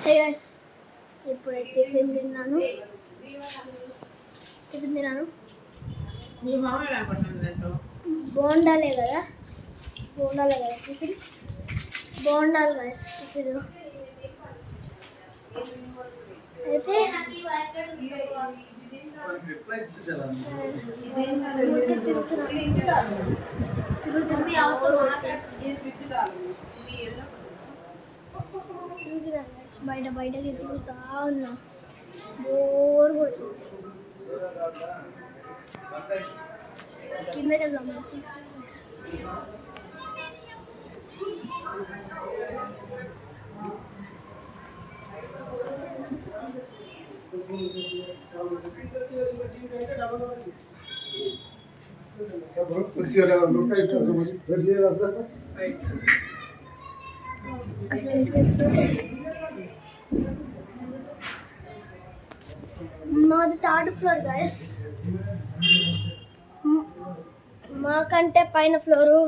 Hey guys, ఇప్పుడైతే tiffin తిన్నాను. బోండాలే కదా టిఫిన్. బోండాలు గైస్ టిఫిన్ అయితే బయటకి తిరుగుతా ఉన్నా. బోర్ కొడుతుంది. కిందకి వెళ్దాం. మాది 3rd ఫ్లోర్ గైస్. మాకంటే పైన floor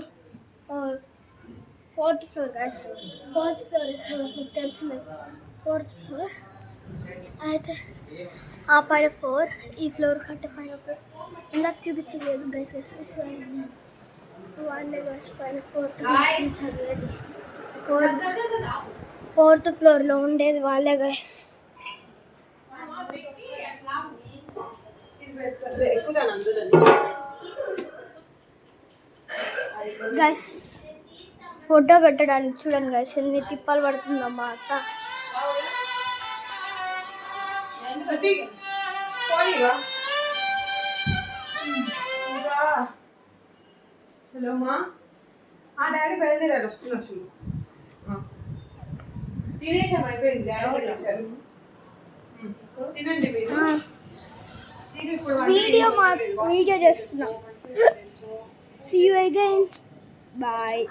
4th floor guys. 4th floor మీకు తెలిసిందే. 4th ఫ్లోర్ అయితే ఆ పైన 4, ఈ ఫ్లోర్ కంటే పైన 4. ఇందాక చూపించలేదు గైస్. వాళ్ళే గైస్ పైన 4th చదివేది. 4th ఫ్లోర్లో ఉండేది వాళ్ళే గైస్. గైస్ ఫోటో పెట్టడానికి చూడండి గైస్, ఎన్ని తిప్పాలు పడుతుందమ్మా అత్త. హలో మా డాడీ బయలుదేరారు, వస్తున్నారు చూడు. తినేసాం, అయిపోయింది. డాడీ పెట్టేశారు, తినండి. వీడియో చేస్తున్నా. See you again. Bye.